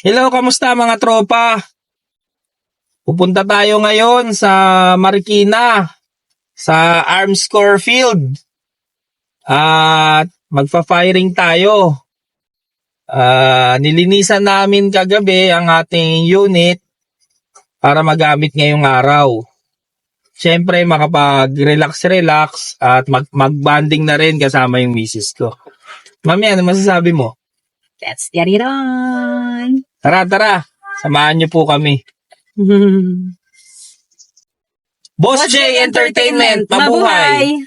Hello, kamusta mga tropa? Pupunta tayo ngayon sa Marikina, sa Arms Corps Field. At magfa-firing tayo. Nilinisan namin kagabi ang ating unit para magamit ngayong araw. Siyempre, makapag-relax at mag-banding na rin kasama yung misis ko. Mami, ano masasabi mo? Let's get it on! Tara, samahan niyo po kami. Boss J Entertainment, mabuhay!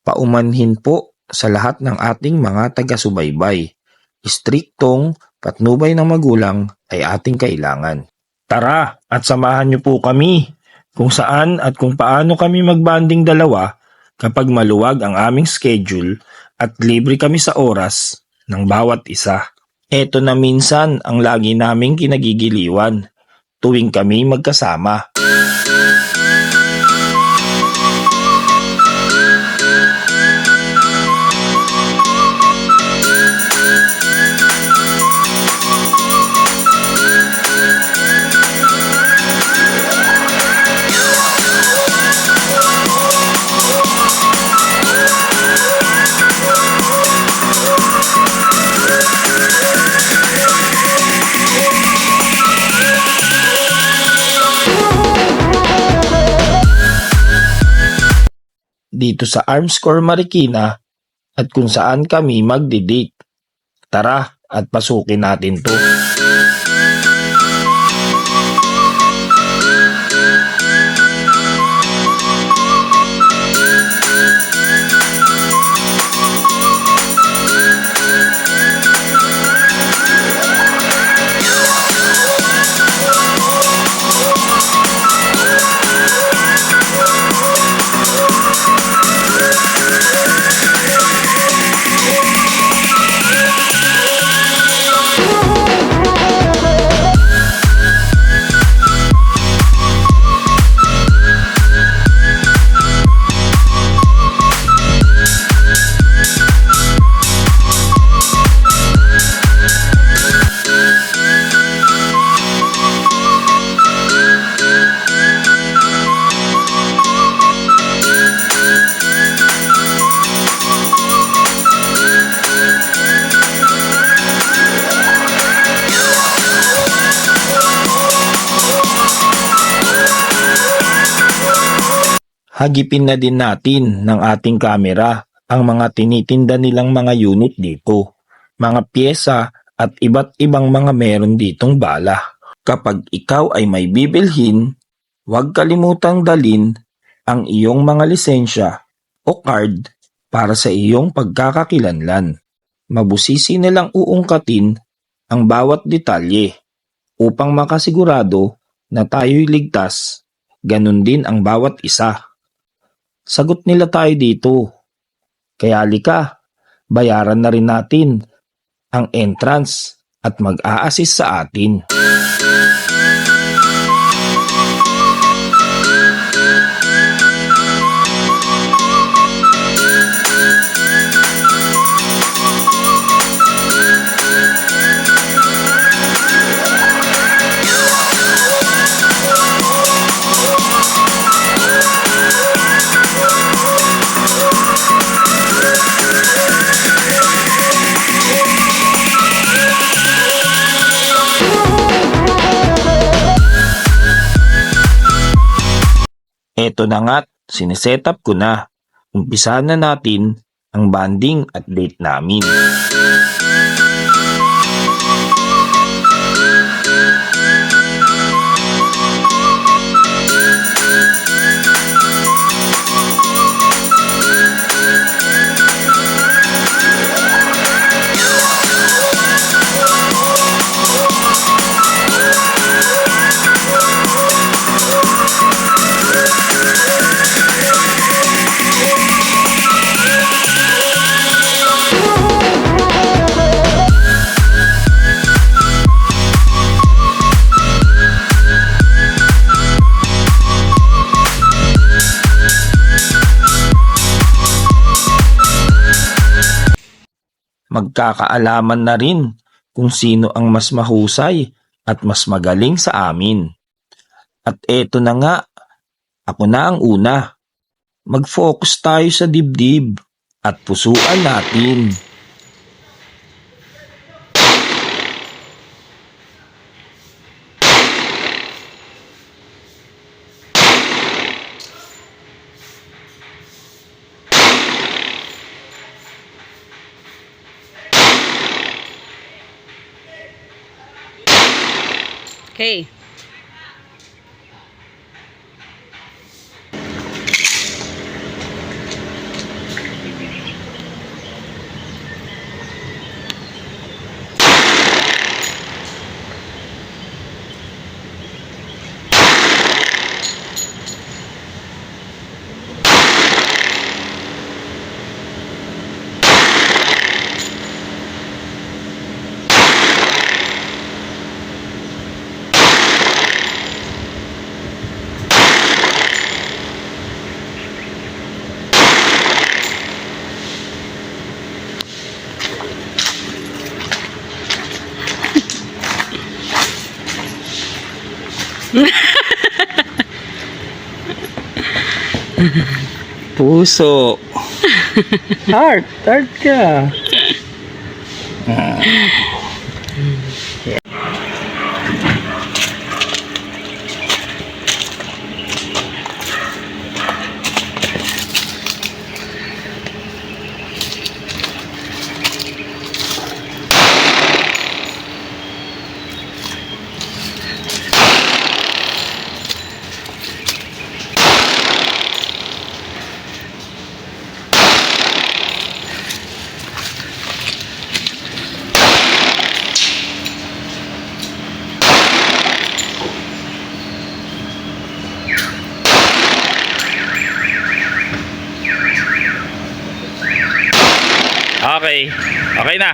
Paumanhin po sa lahat ng ating mga taga-subaybay. Istriktong patnubay ng magulang ay ating kailangan. Tara at samahan niyo po kami kung saan at kung paano kami magbanding dalawa kapag maluwag ang aming schedule at libre kami sa oras ng bawat isa. Ito na minsan ang lagi naming kinagigiliwan tuwing kami magkasama. Dito sa Arms Corps Marikina at kung saan kami magdi-date. Tara at pasukin natin to. Hagipin na din natin ng ating kamera ang mga tinitinda nilang mga unit dito, mga pyesa at iba't ibang mga meron ditong bala. Kapag ikaw ay may bibilhin, huwag kalimutang dalin ang iyong mga lisensya o card para sa iyong pagkakakilanlan. Mabusisi nilang uungkatin ang bawat detalye upang makasigurado na tayo'y ligtas, ganun din ang bawat isa. Sagot nila tayo dito. Kaya halika, bayaran na rin natin ang entrance at mag-a-assist sa atin. Eto na nga't sineset up ko na. Umpisahan na natin ang banding at date namin. Magkakaalaman na rin kung sino ang mas mahusay at mas magaling sa amin. At eto na nga, ako na ang una. Mag-focus tayo sa dibdib at pusuan natin. Okay. Puso. Heart ka. Okay. Okay na.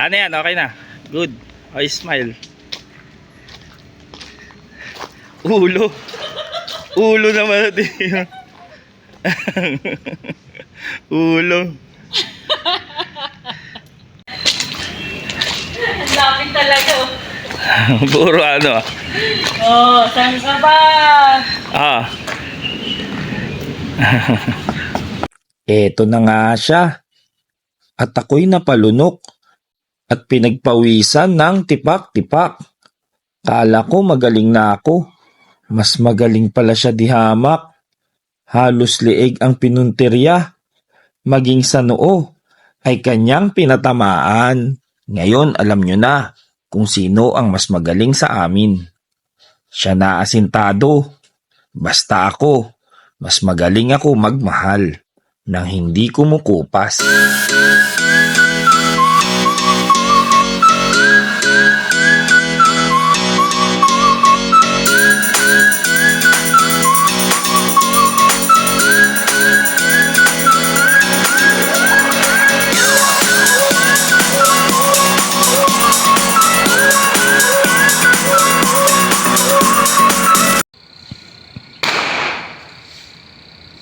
Wala na yan, okay na. Good. Okay, smile. Ulo. Ulo naman natin. Ulo. Lapit talaga. Puro ano. Oh, saan ka ba? Ah. Eto na nga siya. At ako'y napalunok at pinagpawisan ng tipak-tipak. Kala ko magaling na ako. Mas magaling pala siya di hamak. Halos liig ang pinuntirya. Maging sa noo ay kanyang pinatamaan. Ngayon alam nyo na kung sino ang mas magaling sa amin. Siya na asintado. Basta ako, mas magaling ako magmahal nang hindi kumukupas.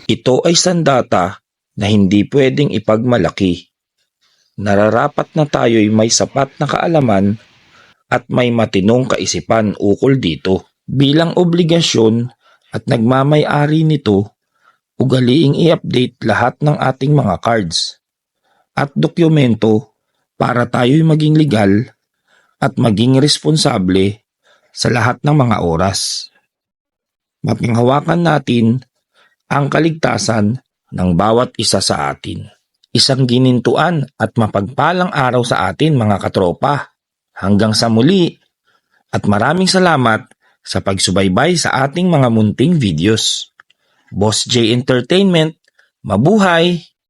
Ito ay sandata na hindi pwedeng ipagmalaki. Nararapat na tayo'y may sapat na kaalaman at may matinong kaisipan ukol dito. Bilang obligasyon at nagmamay-ari nito, ugaliing i-update lahat ng ating mga cards at dokumento para tayo'y maging legal at maging responsable sa lahat ng mga oras. Mapanghawakan natin ang kaligtasan ng bawat isa sa atin. Isang ginintuan at mapagpalang araw sa atin mga katropa. Hanggang sa muli at maraming salamat sa pagsubaybay sa ating mga munting videos. Boss J Entertainment, mabuhay!